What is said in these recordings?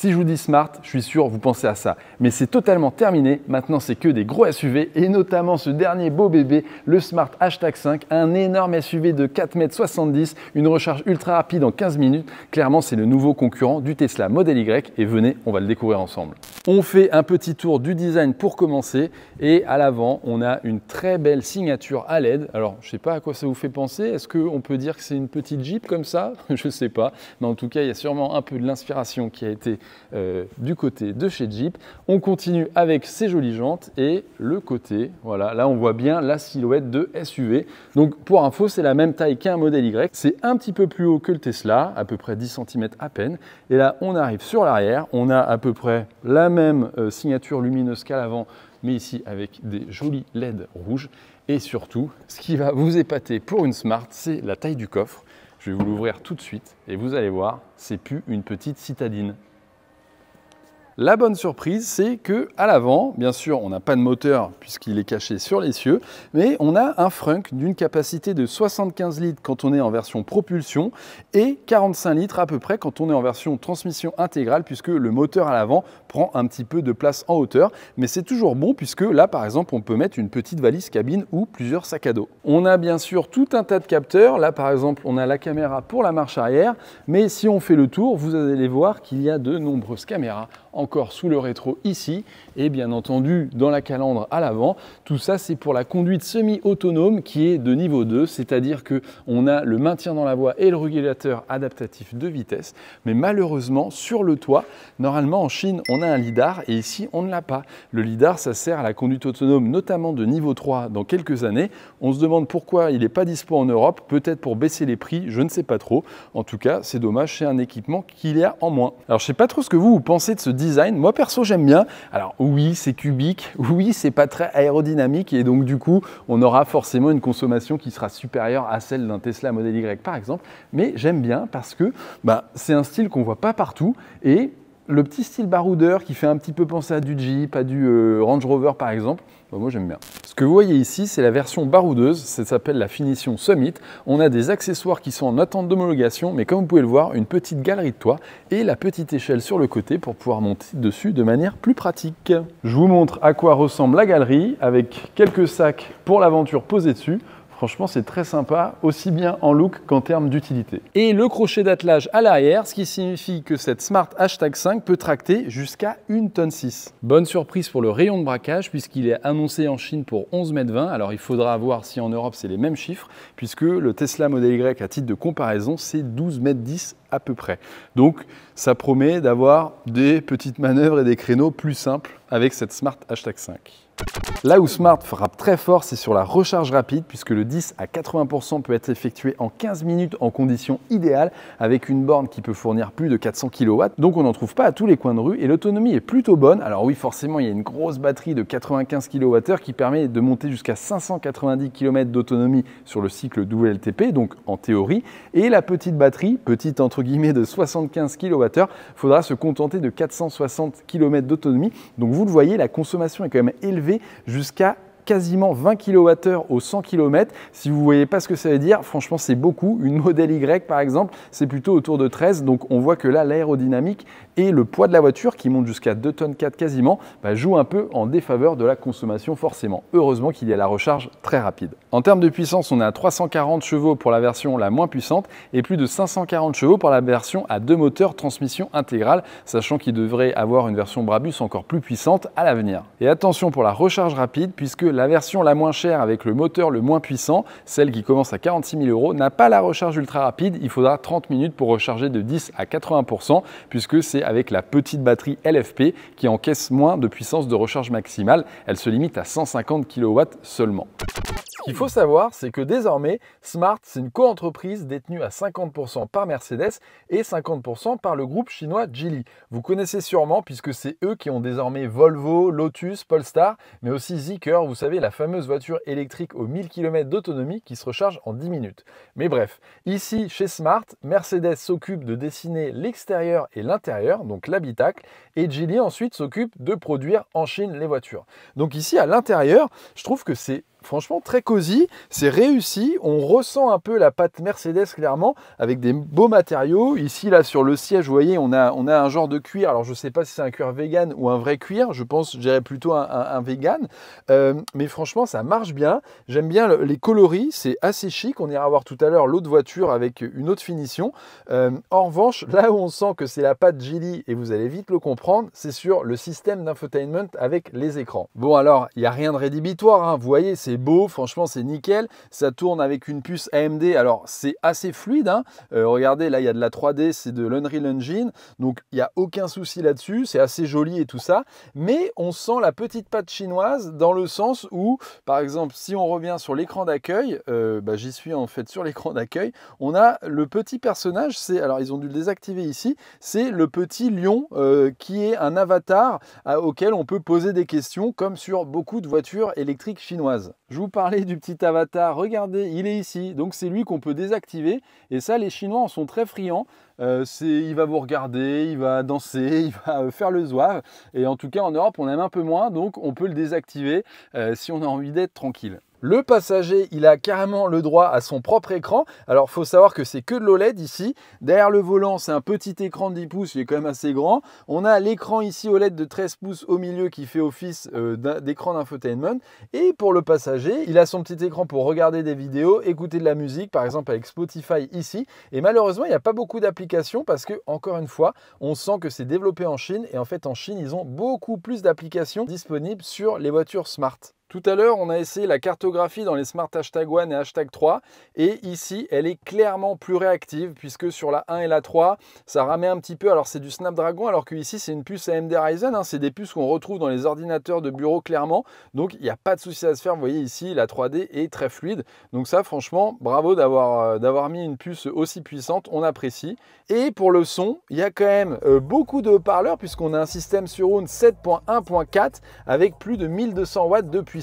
Si je vous dis Smart, je suis sûr vous pensez à ça. Mais c'est totalement terminé. Maintenant, c'est que des gros SUV et notamment ce dernier beau bébé, le Smart #5, un énorme SUV de 4,70 m, une recharge ultra rapide en 15 minutes. Clairement, c'est le nouveau concurrent du Tesla Model Y et venez, on va le découvrir ensemble. On fait un petit tour du design pour commencer et à l'avant, on a une très belle signature à LED. Alors, je ne sais pas à quoi ça vous fait penser. Est-ce qu'on peut dire que c'est une petite Jeep comme ça? Je ne sais pas. Mais en tout cas, il y a sûrement un peu de l'inspiration qui a été du côté de chez Jeep. On continue avec ces jolies jantes et le côté, voilà, là on voit bien la silhouette de SUV. Donc pour info, c'est la même taille qu'un Model Y. C'est un petit peu plus haut que le Tesla, à peu près 10 cm à peine. Et là, on arrive sur l'arrière. On a à peu près la même signature lumineuse qu'à l'avant, mais ici avec des jolis LED rouges. Et surtout, ce qui va vous épater pour une Smart, c'est la taille du coffre. Je vais vous l'ouvrir tout de suite et vous allez voir, c'est plus une petite citadine. La bonne surprise, c'est que à l'avant, bien sûr, on n'a pas de moteur puisqu'il est caché sur l'essieu, mais on a un frunk d'une capacité de 75 litres quand on est en version propulsion et 45 litres à peu près quand on est en version transmission intégrale puisque le moteur à l'avant prend un petit peu de place en hauteur, mais c'est toujours bon puisque là, par exemple, on peut mettre une petite valise cabine ou plusieurs sacs à dos. On a bien sûr tout un tas de capteurs. Là, par exemple, on a la caméra pour la marche arrière, mais si on fait le tour, vous allez voir qu'il y a de nombreuses caméras encore sous le rétro ici et bien entendu dans la calandre à l'avant. Tout ça, c'est pour la conduite semi-autonome qui est de niveau 2, c'est-à-dire qu'on a le maintien dans la voie et le régulateur adaptatif de vitesse. Mais malheureusement, sur le toit, normalement en Chine, on a un lidar et ici, on ne l'a pas. Le lidar, ça sert à la conduite autonome, notamment de niveau 3 dans quelques années. On se demande pourquoi il n'est pas dispo en Europe, peut-être pour baisser les prix, je ne sais pas trop. En tout cas, c'est dommage, c'est un équipement qu'il y a en moins. Alors, je ne sais pas trop ce que vous pensez de ce design. Moi, perso, j'aime bien. Alors, oui, c'est cubique. Oui, c'est pas très aérodynamique. Et donc, du coup, on aura forcément une consommation qui sera supérieure à celle d'un Tesla Model Y, par exemple. Mais j'aime bien parce que c'est un style qu'on voit pas partout. Et le petit style baroudeur qui fait un petit peu penser à du Jeep, à du Range Rover, par exemple, moi j'aime bien. Ce que vous voyez ici, c'est la version baroudeuse, ça s'appelle la finition Summit. On a des accessoires qui sont en attente d'homologation, mais comme vous pouvez le voir, une petite galerie de toit et la petite échelle sur le côté pour pouvoir monter dessus de manière plus pratique. Je vous montre à quoi ressemble la galerie avec quelques sacs pour l'aventure posés dessus. Franchement, c'est très sympa, aussi bien en look qu'en termes d'utilité. Et le crochet d'attelage à l'arrière, ce qui signifie que cette Smart #5 peut tracter jusqu'à 1,6 tonne. Bonne surprise pour le rayon de braquage, puisqu'il est annoncé en Chine pour 11,20 m. Alors, il faudra voir si en Europe, c'est les mêmes chiffres, puisque le Tesla Model Y, à titre de comparaison, c'est 12,10 m à peu près. Donc, ça promet d'avoir des petites manœuvres et des créneaux plus simples avec cette Smart #5. Là où Smart frappe très fort, c'est sur la recharge rapide, puisque le 10 à 80% peut être effectué en 15 minutes en conditions idéales, avec une borne qui peut fournir plus de 400 kW. Donc on n'en trouve pas à tous les coins de rue et l'autonomie est plutôt bonne. Alors oui, forcément, il y a une grosse batterie de 95 kWh qui permet de monter jusqu'à 590 km d'autonomie sur le cycle WLTP, donc en théorie. Et la petite batterie, petite entre guillemets de 75 kWh, il faudra se contenter de 460 km d'autonomie. Donc vous le voyez, la consommation est quand même élevée jusqu'à quasiment 20 kWh au 100 km. Si vous ne voyez pas ce que ça veut dire, franchement, c'est beaucoup. Une Model Y, par exemple, c'est plutôt autour de 13. Donc, on voit que là, l'aérodynamique et le poids de la voiture, qui monte jusqu'à 2,4 tonnes quasiment, joue un peu en défaveur de la consommation, forcément. Heureusement qu'il y a la recharge très rapide. En termes de puissance, on est à 340 chevaux pour la version la moins puissante et plus de 540 chevaux pour la version à 2 moteurs transmission intégrale, sachant qu'il devrait avoir une version Brabus encore plus puissante à l'avenir. Et attention pour la recharge rapide, puisque la version la moins chère avec le moteur le moins puissant, celle qui commence à 46 000 €, n'a pas la recharge ultra rapide. Il faudra 30 minutes pour recharger de 10 à 80%, puisque c'est avec la petite batterie LFP qui encaisse moins de puissance de recharge maximale. Elle se limite à 150 kW seulement. Ce qu'il faut savoir, c'est que désormais, Smart, c'est une coentreprise détenue à 50% par Mercedes et 50% par le groupe chinois Geely. Vous connaissez sûrement puisque c'est eux qui ont désormais Volvo, Lotus, Polestar, mais aussi Zeekr, vous savez, la fameuse voiture électrique aux 1000 km d'autonomie qui se recharge en 10 minutes. Mais bref, ici, chez Smart, Mercedes s'occupe de dessiner l'extérieur et l'intérieur, donc l'habitacle, et Geely ensuite s'occupe de produire en Chine les voitures. Donc ici, à l'intérieur, je trouve que c'est franchement très cosy, c'est réussi, on ressent un peu la patte Mercedes clairement, avec des beaux matériaux. Ici là sur le siège, vous voyez, on a un genre de cuir, alors je ne sais pas si c'est un cuir vegan ou un vrai cuir, je pense, je dirais plutôt un vegan, mais franchement ça marche bien, j'aime bien les coloris, c'est assez chic, on ira voir tout à l'heure l'autre voiture avec une autre finition. En revanche, là où on sent que c'est la patte Geely, et vous allez vite le comprendre, c'est sur le système d'infotainment avec les écrans. Bon alors, il n'y a rien de rédhibitoire, hein. Vous voyez, c'est beau, franchement c'est nickel, ça tourne avec une puce AMD, alors c'est assez fluide, hein. Regardez, là il y a de la 3D, c'est de l'Unreal Engine, donc il n'y a aucun souci là-dessus, c'est assez joli et tout ça, mais on sent la petite patte chinoise dans le sens où, par exemple, si on revient sur l'écran d'accueil, j'y suis en fait sur l'écran d'accueil, on a le petit personnage, alors ils ont dû le désactiver ici, c'est le petit lion qui est un avatar auquel on peut poser des questions comme sur beaucoup de voitures électriques chinoises. Je vous parlais du petit avatar, regardez, il est ici, donc c'est lui qu'on peut désactiver et ça les Chinois en sont très friands. Il va vous regarder, il va danser, il va faire le zouave et en tout cas en Europe on aime un peu moins, donc on peut le désactiver si on a envie d'être tranquille. Le passager, il a carrément le droit à son propre écran. Alors, il faut savoir que c'est que de l'OLED ici. Derrière le volant, c'est un petit écran de 10 pouces, il est quand même assez grand. On a l'écran ici OLED de 13 pouces au milieu qui fait office d'écran d'infotainment. Et pour le passager, il a son petit écran pour regarder des vidéos, écouter de la musique, par exemple avec Spotify ici. Et malheureusement, il n'y a pas beaucoup d'applications parce que, encore une fois, on sent que c'est développé en Chine. Et en fait, en Chine, ils ont beaucoup plus d'applications disponibles sur les voitures smart. Tout à l'heure, on a essayé la cartographie dans les Smart Hashtag 1 et Hashtag 3 et ici, elle est clairement plus réactive puisque sur la 1 et la 3, ça ramet un petit peu. Alors, c'est du Snapdragon alors que ici, c'est une puce AMD Ryzen. Hein, c'est des puces qu'on retrouve dans les ordinateurs de bureau clairement. Donc, il n'y a pas de souci à se faire. Vous voyez ici, la 3D est très fluide. Donc ça, franchement, bravo d'avoir mis une puce aussi puissante. On apprécie. Et pour le son, il y a quand même beaucoup de haut-parleurs puisqu'on a un système Surround 7.1.4 avec plus de 1200 watts de puissance.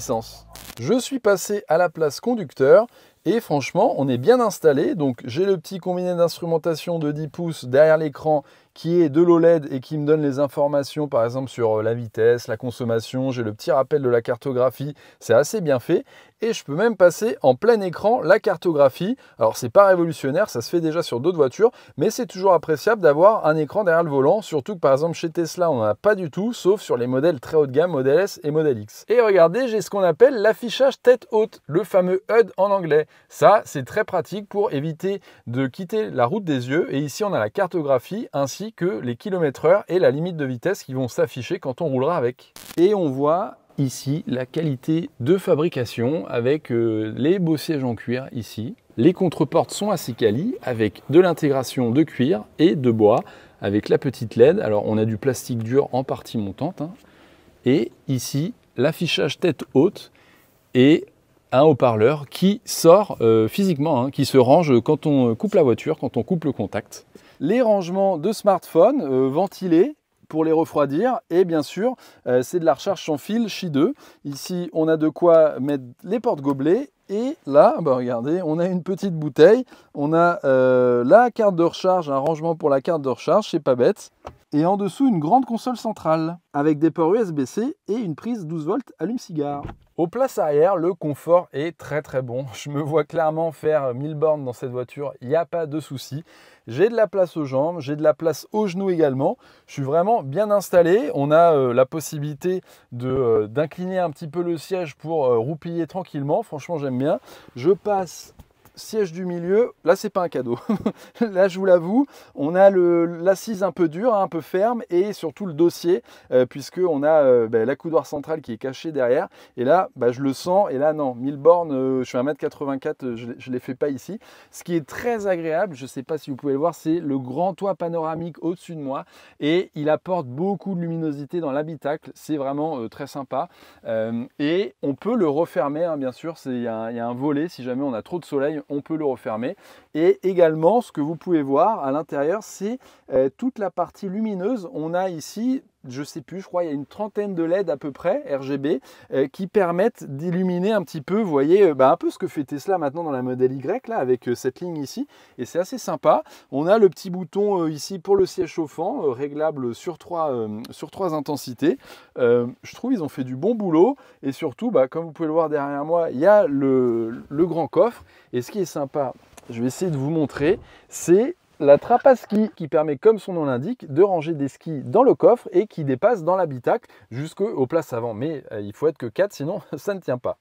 Je suis passé à la place conducteur et franchement on est bien installé. Donc j'ai le petit combiné d'instrumentation de 10 pouces derrière l'écran qui est de l'OLED et qui me donne les informations par exemple sur la vitesse, la consommation. J'ai le petit rappel de la cartographie, c'est assez bien fait. Et je peux même passer en plein écran la cartographie. Alors c'est pas révolutionnaire, ça se fait déjà sur d'autres voitures, mais c'est toujours appréciable d'avoir un écran derrière le volant, surtout que par exemple chez Tesla on n'en a pas du tout, sauf sur les modèles très haut de gamme, Model S et Model X. Et regardez, j'ai ce qu'on appelle l'affichage tête haute, le fameux HUD en anglais. Ça c'est très pratique pour éviter de quitter la route des yeux. Et ici on a la cartographie ainsi que les km/h et la limite de vitesse qui vont s'afficher quand on roulera avec. Et on voit ici la qualité de fabrication avec les beaux sièges en cuir ici. Les contreportes sont assez quali avec de l'intégration de cuir et de bois avec la petite LED. Alors on a du plastique dur en partie montante. Hein. Et ici l'affichage tête haute et un haut-parleur qui sort physiquement, hein, qui se range quand on coupe la voiture, quand on coupe le contact. Les rangements de smartphone ventilés pour les refroidir et bien sûr c'est de la recharge sans fil Qi 2. Ici on a de quoi mettre les porte-gobelets et là regardez, on a une petite bouteille, on a la carte de recharge, un rangement pour la carte de recharge, c'est pas bête. Et en dessous une grande console centrale avec des ports USB-C et une prise 12 volts allume-cigare. Aux places arrière, le confort est très très bon. Je me vois clairement faire 1000 bornes dans cette voiture, il n'y a pas de souci. J'ai de la place aux jambes, j'ai de la place aux genoux également. Je suis vraiment bien installé. On a la possibilité d'incliner un petit peu le siège pour roupiller tranquillement. Franchement, j'aime bien. Je passe siège du milieu, là c'est pas un cadeau, là je vous l'avoue, on a l'assise un peu dure, un peu ferme et surtout le dossier puisque on a la coudoir centrale qui est cachée derrière et là je le sens et là non, 1000 bornes, je suis à 1m84, je ne les fais pas ici. Ce qui est très agréable, je ne sais pas si vous pouvez le voir, c'est le grand toit panoramique au-dessus de moi et il apporte beaucoup de luminosité dans l'habitacle, c'est vraiment très sympa et on peut le refermer hein, bien sûr, il y a un volet si jamais on a trop de soleil, on peut le refermer. Et également, ce que vous pouvez voir à l'intérieur, c'est toute la partie lumineuse. On a ici je sais plus, je crois, il y a une trentaine de LED à peu près, RGB, qui permettent d'illuminer un petit peu, vous voyez, un peu ce que fait Tesla maintenant dans la Model Y, là, avec cette ligne ici. Et c'est assez sympa. On a le petit bouton ici pour le siège chauffant, réglable sur trois intensités. Je trouve qu'ils ont fait du bon boulot. Et surtout, comme vous pouvez le voir derrière moi, il y a le grand coffre. Et ce qui est sympa, je vais essayer de vous montrer, c'est la trappe à ski qui permet, comme son nom l'indique, de ranger des skis dans le coffre et qui dépasse dans l'habitacle jusqu'aux places avant. Mais il faut être que 4, sinon ça ne tient pas.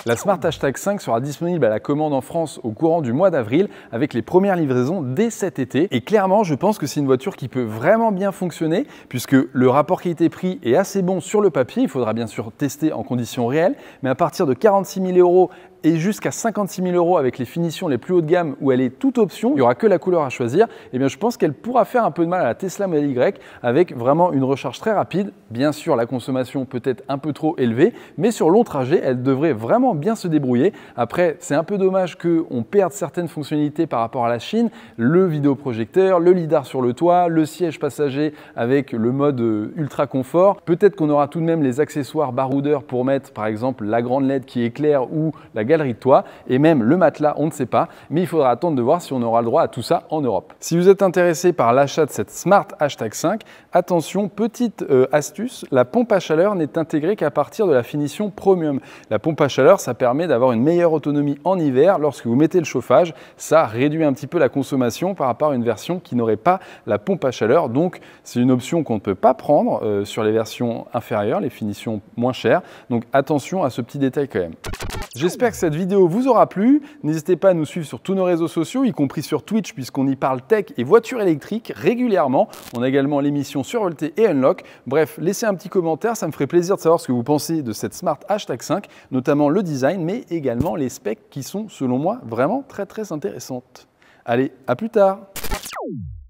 La Smart #5 sera disponible à la commande en France au courant du mois d'avril avec les premières livraisons dès cet été. Et clairement, je pense que c'est une voiture qui peut vraiment bien fonctionner puisque le rapport qualité-prix est assez bon sur le papier. Il faudra bien sûr tester en conditions réelles, mais à partir de 46 000 € et jusqu'à 56 000 € avec les finitions les plus haut de gamme où elle est toute option, il n'y aura que la couleur à choisir, et bien je pense qu'elle pourra faire un peu de mal à la Tesla Model Y avec vraiment une recharge très rapide. Bien sûr, la consommation peut être un peu trop élevée, mais sur long trajet, elle devrait vraiment bien se débrouiller. Après, c'est un peu dommage qu'on perde certaines fonctionnalités par rapport à la Chine, le vidéoprojecteur, le lidar sur le toit, le siège passager avec le mode ultra confort. Peut-être qu'on aura tout de même les accessoires baroudeurs pour mettre par exemple la grande LED qui éclaire ou la galerie de toit et même le matelas, on ne sait pas, mais il faudra attendre de voir si on aura le droit à tout ça en Europe. Si vous êtes intéressé par l'achat de cette Smart #5, attention, petite astuce, la pompe à chaleur n'est intégrée qu'à partir de la finition premium. La pompe à chaleur, ça permet d'avoir une meilleure autonomie en hiver lorsque vous mettez le chauffage. Ça réduit un petit peu la consommation par rapport à une version qui n'aurait pas la pompe à chaleur. Donc, c'est une option qu'on ne peut pas prendre sur les versions inférieures, les finitions moins chères. Donc, attention à ce petit détail quand même. J'espère que cette vidéo vous aura plu. N'hésitez pas à nous suivre sur tous nos réseaux sociaux, y compris sur Twitch, puisqu'on y parle tech et voitures électriques régulièrement. On a également l'émission Survolté et Unlock. Bref, laissez un petit commentaire, ça me ferait plaisir de savoir ce que vous pensez de cette Smart #5, notamment le design, mais également les specs qui sont, selon moi, vraiment très intéressantes. Allez, à plus tard!